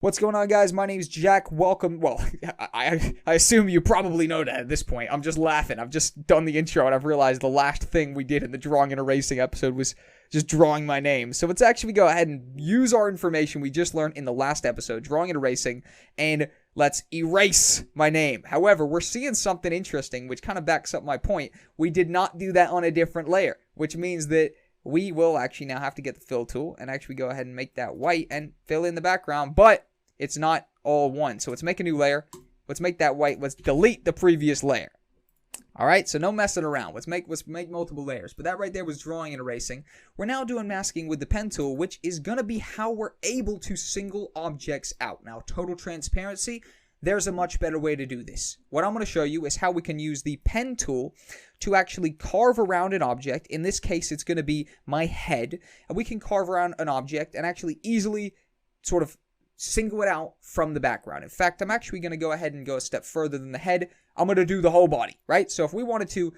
What's going on, guys? My name's Jack. Welcome. Well, I assume you probably know that at this point. I'm just laughing. I've just done the intro and I've realized the last thing we did in the drawing and erasing episode was just drawing my name. So let's actually go ahead and use our information we just learned in the last episode, drawing and erasing, and let's erase my name. However, we're seeing something interesting, which kind of backs up my point. We did not do that on a different layer, which means that we will actually now have to get the fill tool and actually go ahead and make that white and fill in the background, but it's not all one. So let's make a new layer. Let's make that white. Let's delete the previous layer. All right, so no messing around. Let's make multiple layers. But that right there was drawing and erasing. We're now doing masking with the pen tool, which is going to be how we're able to single objects out. Now, total transparency, there's a much better way to do this. What I'm going to show you is how we can use the pen tool to actually carve around an object. In this case, it's going to be my head. And we can carve around an object and actually easily sort of single it out from the background. In fact, I'm actually going to go ahead and go a step further than the head. I'm going to do the whole body, right? So if we wanted to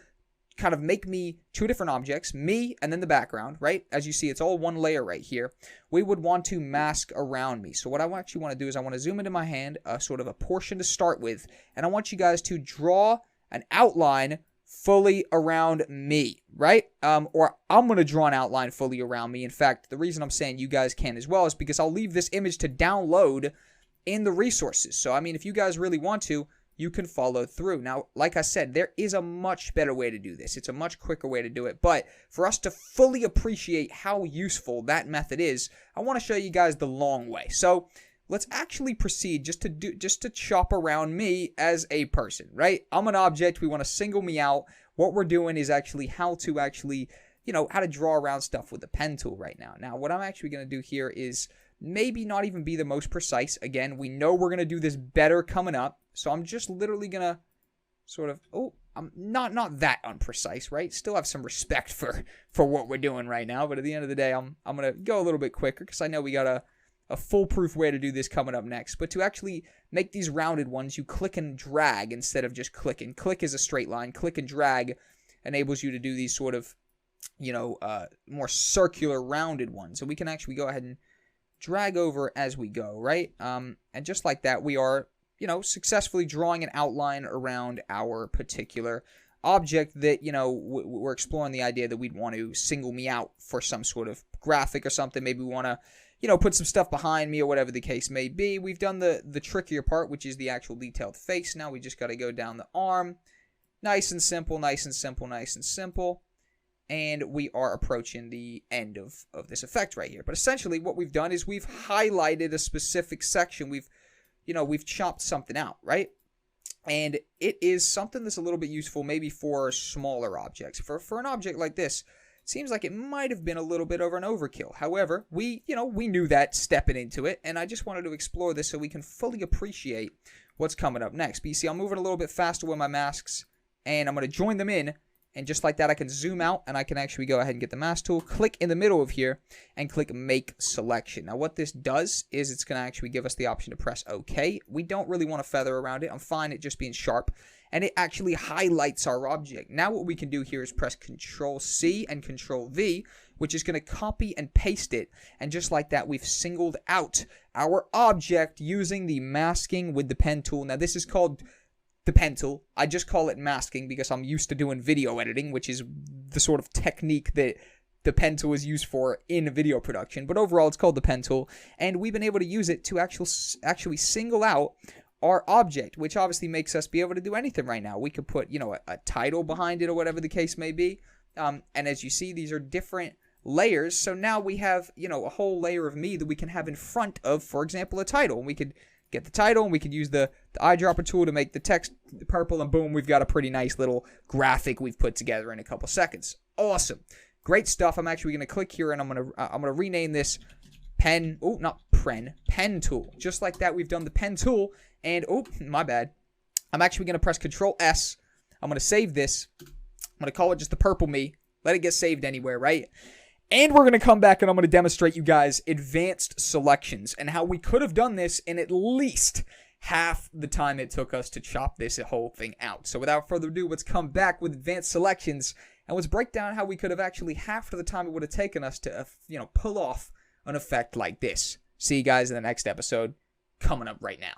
kind of make me two different objects, me and then the background, right? As you see, it's all one layer right here. We would want to mask around me. So what I actually want to do is I want to zoom into my hand, sort of a portion to start with, and I want you guys to draw an outline fully around me, right? Or I'm going to draw an outline fully around me. In fact, the reason I'm saying you guys can as well is because I'll leave this image to download in the resources. So, I mean, if you guys really want to, you can follow through. Now, like I said, there is a much better way to do this. It's a much quicker way to do it. But for us to fully appreciate how useful that method is, I want to show you guys the long way. So let's actually proceed just to chop around me as a person, right? I'm an object. We want to single me out. What we're doing is actually how to draw around stuff with the pen tool right now. Now, what I'm actually going to do here is maybe not even be the most precise. Again, we know we're going to do this better coming up. So I'm just literally going to sort of, I'm not that unprecise, right? Still have some respect for what we're doing right now. But at the end of the day, I'm going to go a little bit quicker because I know we got a foolproof way to do this coming up next. But to actually make these rounded ones, you click and drag instead of just clicking. Click is a straight line. Click and drag enables you to do these sort of, more circular rounded ones. So we can actually go ahead and drag over as we go, right? And just like that, we are, successfully drawing an outline around our particular object that, we're exploring the idea that we'd want to single me out for some sort of graphic or something. Maybe we want to put some stuff behind me or whatever the case may be. We've done the trickier part, which is the actual detailed face. Now we just got to go down the arm. Nice and simple, nice and simple, nice and simple. And we are approaching the end of this effect right here. But essentially what we've done is we've highlighted a specific section. We've chopped something out, right? And it is something that's a little bit useful maybe for smaller objects. For an object like this, seems like it might have been a little bit over an overkill. However, we knew that stepping into it, and I just wanted to explore this so we can fully appreciate what's coming up next. But you see, I'm moving a little bit faster with my masks, and I'm going to join them in, and just like that, I can zoom out, and I can actually go ahead and get the mask tool, click in the middle of here, and click Make Selection. Now, what this does is it's going to actually give us the option to press OK. We don't really want to feather around it. I'm fine it just being sharp. And it actually highlights our object. Now what we can do here is press Control-C and Control-V, which is going to copy and paste it. And just like that, we've singled out our object using the masking with the pen tool. Now this is called the pen tool. I just call it masking because I'm used to doing video editing, which is the sort of technique that the pen tool is used for in video production. But overall, it's called the pen tool. And we've been able to use it to actually single out our object, which obviously makes us be able to do anything right now. We could put, a title behind it or whatever the case may be. And as you see, these are different layers. So now we have, a whole layer of me that we can have in front of, for example, a title. And we could get the title and we could use the eyedropper tool to make the text purple, and boom, we've got a pretty nice little graphic we've put together in a couple seconds. Awesome. Great stuff. I'm actually going to click here and I'm going to rename this pen tool. Just like that, we've done the pen tool. And, my bad. I'm actually going to press Control-S. I'm going to save this. I'm going to call it just the purple me. Let it get saved anywhere, right? And we're going to come back and I'm going to demonstrate you guys advanced selections and how we could have done this in at least half the time it took us to chop this whole thing out. So without further ado, let's come back with advanced selections and let's break down how we could have actually half of the time it would have taken us to, pull off an effect like this. See you guys in the next episode. coming up right now.